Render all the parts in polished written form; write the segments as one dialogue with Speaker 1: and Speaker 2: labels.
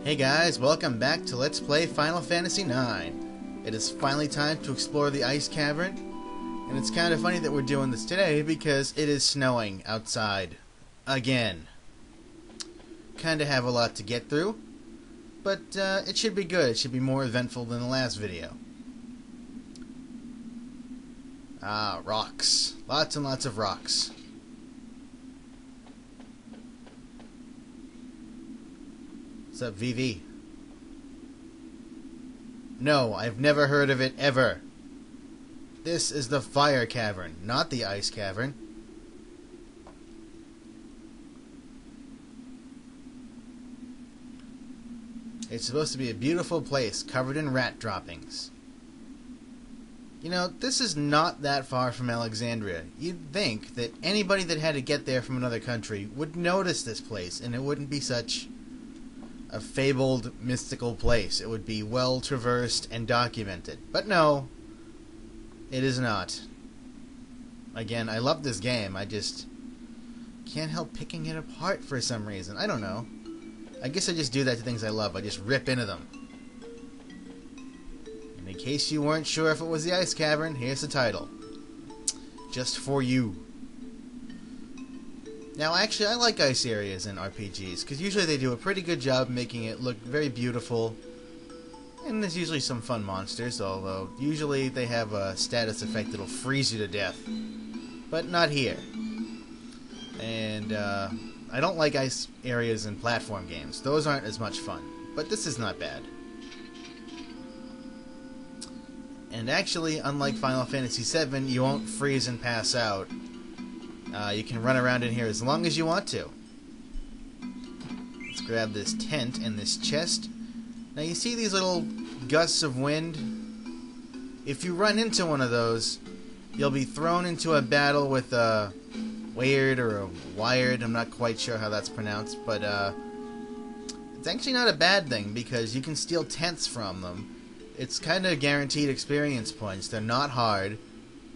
Speaker 1: Hey guys, welcome back to Let's Play Final Fantasy IX. It is finally time to explore the Ice Cavern, and it's kind of funny that we're doing this today because it is snowing outside. Again. Kinda have a lot to get through, but it should be good. It should be more eventful than the last video. Ah, rocks. Lots and lots of rocks. What's up, VV? No, I've never heard of it ever. This is the Fire Cavern, not the Ice Cavern. It's supposed to be a beautiful place covered in rat droppings. You know, this is not that far from Alexandria. You'd think that anybody that had to get there from another country would notice this place, and it wouldn't be such a fabled, mystical place. It would be well traversed and documented. But no, it is not. Again, I love this game. I just can't help picking it apart for some reason. I don't know. I guess I just do that to things I love. I just rip into them. And in case you weren't sure if it was the Ice Cavern, here's the title. Just for you. Now, actually, I like ice areas in RPGs, because usually they do a pretty good job making it look very beautiful, and there's usually some fun monsters, although usually they have a status effect that'll freeze you to death. But not here. And, I don't like ice areas in platform games. Those aren't as much fun. But this is not bad. And actually, unlike Final Fantasy VII, you won't freeze and pass out. You can run around in here as long as you want to. Let's grab this tent and this chest. Now you see these little gusts of wind? If you run into one of those, you'll be thrown into a battle with a weird or a wired, I'm not quite sure how that's pronounced, but it's actually not a bad thing because you can steal tents from them. It's kind of guaranteed experience points. They're not hard.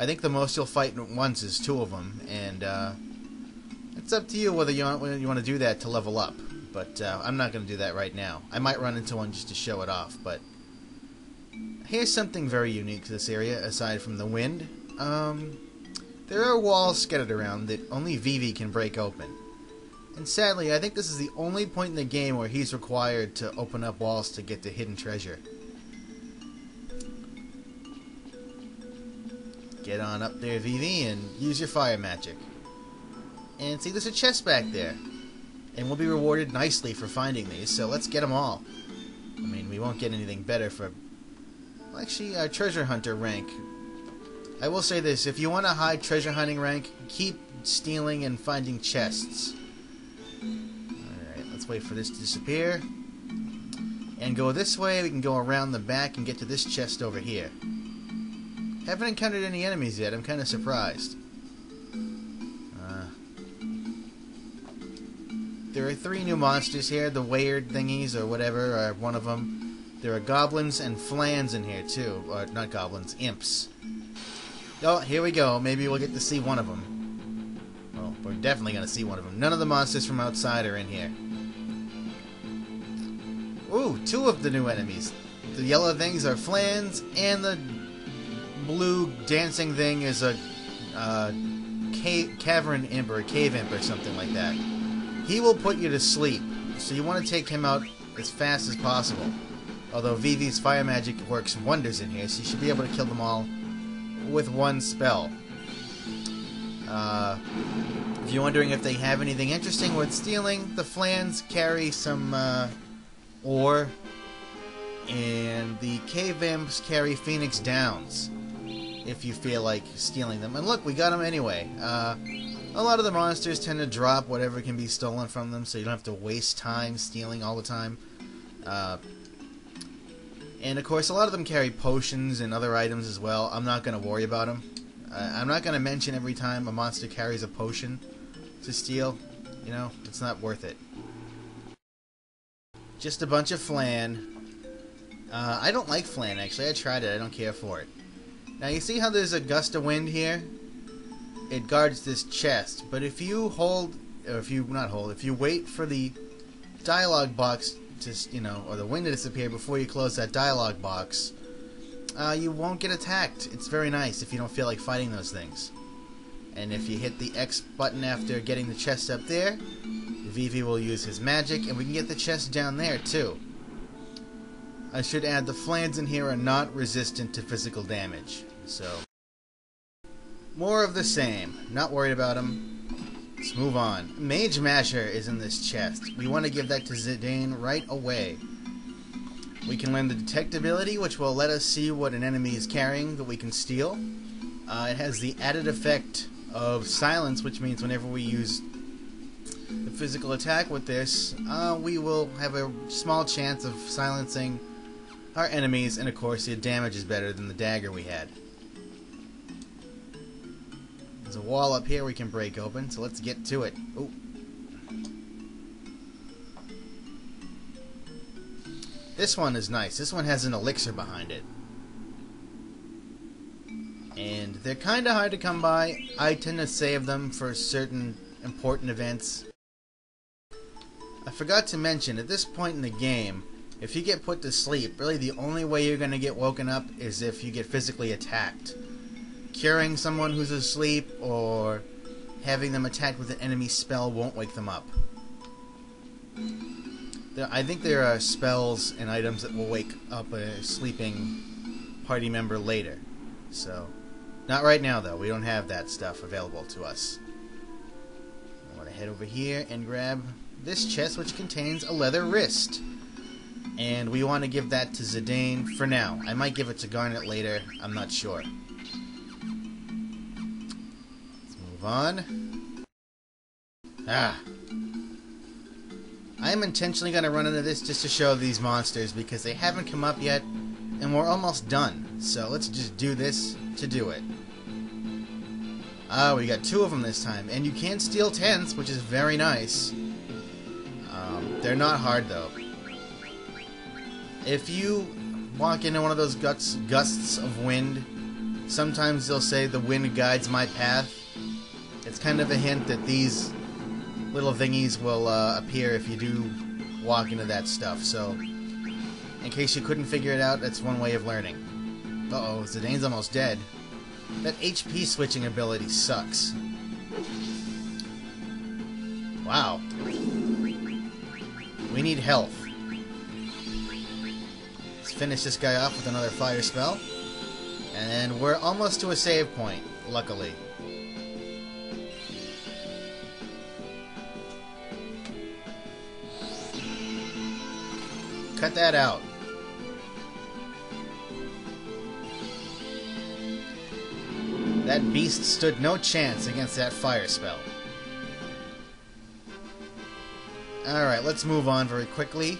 Speaker 1: I think the most you'll fight at once is 2 of them, and it's up to you whether you want to do that to level up. But I'm not going to do that right now. I might run into one just to show it off, but here's something very unique to this area, aside from the wind. There are walls scattered around that only Vivi can break open. And sadly, I think this is the only point in the game where he's required to open up walls to get to hidden treasure. Get on up there, Vivi, and use your fire magic. And see, there's a chest back there. And we'll be rewarded nicely for finding these, so let's get them all. I mean, we won't get anything better for... Well, actually, our treasure hunter rank. I will say this, if you want a high treasure hunting rank, keep stealing and finding chests. Alright, let's wait for this to disappear. And go this way, we can go around the back and get to this chest over here. Haven't encountered any enemies yet. I'm kind of surprised. There are 3 new monsters here. The weird thingies or whatever are one of them. There are goblins and flans in here too. Or not goblins, imps. Oh, here we go. Maybe we'll get to see one of them. Well, we're definitely going to see one of them. None of the monsters from outside are in here. Ooh, 2 of the new enemies. The yellow things are flans, and the blue dancing thing is a cavern imp or a cave imp or something like that. He will put you to sleep, so you want to take him out as fast as possible. Although Vivi's fire magic works wonders in here, so you should be able to kill them all with 1 spell. If you're wondering if they have anything interesting worth stealing, the flans carry some ore, and the cave imps carry phoenix downs, if you feel like stealing them. And look, we got them anyway. A lot of the monsters tend to drop whatever can be stolen from them, so you don't have to waste time stealing all the time. And of course, a lot of them carry potions and other items as well. I'm not going to worry about them. I'm not going to mention every time a monster carries a potion to steal. You know, it's not worth it. Just a bunch of flan. I don't like flan, actually. I tried it. I don't care for it. Now, you see how there's a gust of wind here? It guards this chest. But if you hold... Or if you... Not hold. If you wait for the dialogue box or the wind to disappear before you close that dialogue box, you won't get attacked. It's very nice if you don't feel like fighting those things. And if you hit the X button after getting the chest up there, Vivi will use his magic, and we can get the chest down there too. I should add the flans in here are not resistant to physical damage, so more of the same. Not worried about them. Let's move on. Mage Masher is in this chest. We want to give that to Zidane right away. We can learn the detect ability, which will let us see what an enemy is carrying that we can steal. It has the added effect of silence, which means whenever we use the physical attack with this, we will have a small chance of silencing our enemies, and of course the damage is better than the dagger we had. There's a wall up here we can break open, so let's get to it. Ooh. This one is nice. This one has an elixir behind it. And they're kind of hard to come by. I tend to save them for certain important events. I forgot to mention, at this point in the game, if you get put to sleep, really the only way you're going to get woken up is if you get physically attacked. Curing someone who's asleep or having them attacked with an enemy spell won't wake them up. I think there are spells and items that will wake up a sleeping party member later. So, not right now though. We don't have that stuff available to us. I want to head over here and grab this chest, which contains a leather wrist. And we want to give that to Zidane for now. I might give it to Garnet later. I'm not sure. Move on. I am intentionally going to run into this just to show these monsters because they haven't come up yet and we're almost done. So let's just do this to do it. We got 2 of them this time. And you can steal tents, which is very nice. They're not hard though. If you walk into one of those gusts of wind, sometimes they'll say the wind guides my path. It's kind of a hint that these little thingies will appear if you do walk into that stuff. So, in case you couldn't figure it out, that's one way of learning. Uh-oh, Zidane's almost dead. That HP switching ability sucks. Wow. We need health. Let's finish this guy off with another fire spell. And we're almost to a save point, luckily. Cut that out. That beast stood no chance against that fire spell. Alright, let's move on very quickly.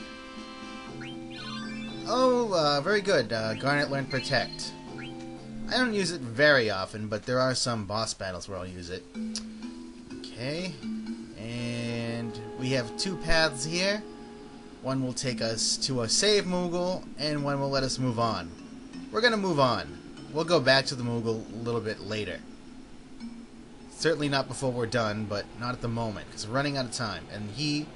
Speaker 1: Oh, very good. Garnet learned Protect. I don't use it very often, but there are some boss battles where I'll use it. Okay. And we have 2 paths here. One will take us to a save Moogle, and one will let us move on. We're going to move on. We'll go back to the Moogle a little bit later. Certainly not before we're done, but not at the moment, because we're running out of time. And he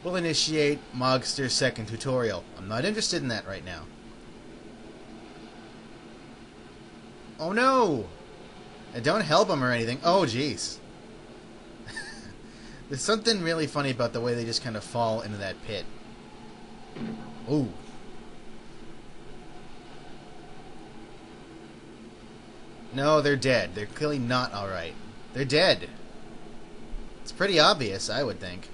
Speaker 1: will initiate Mogster's second tutorial. I'm not interested in that right now. Oh no! Don't help him or anything. Oh jeez. There's something really funny about the way they just kind of fall into that pit. Ooh. No, they're dead. They're clearly not alright. They're dead. It's pretty obvious, I would think.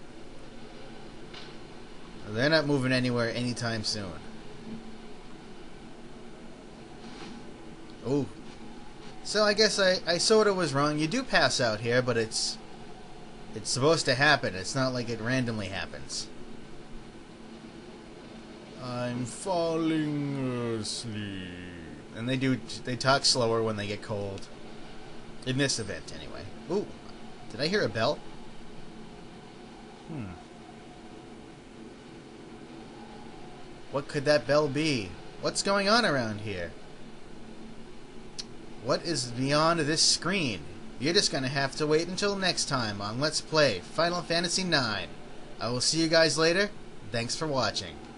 Speaker 1: They're not moving anywhere anytime soon. Ooh. So I guess I sort of was wrong. You do pass out here, but it's supposed to happen. It's not like it randomly happens. I'm falling asleep. And they talk slower when they get cold. In this event, anyway. Ooh, did I hear a bell? What could that bell be? What's going on around here? What is beyond this screen? You're just gonna have to wait until next time on Let's Play Final Fantasy IX. I will see you guys later. Thanks for watching.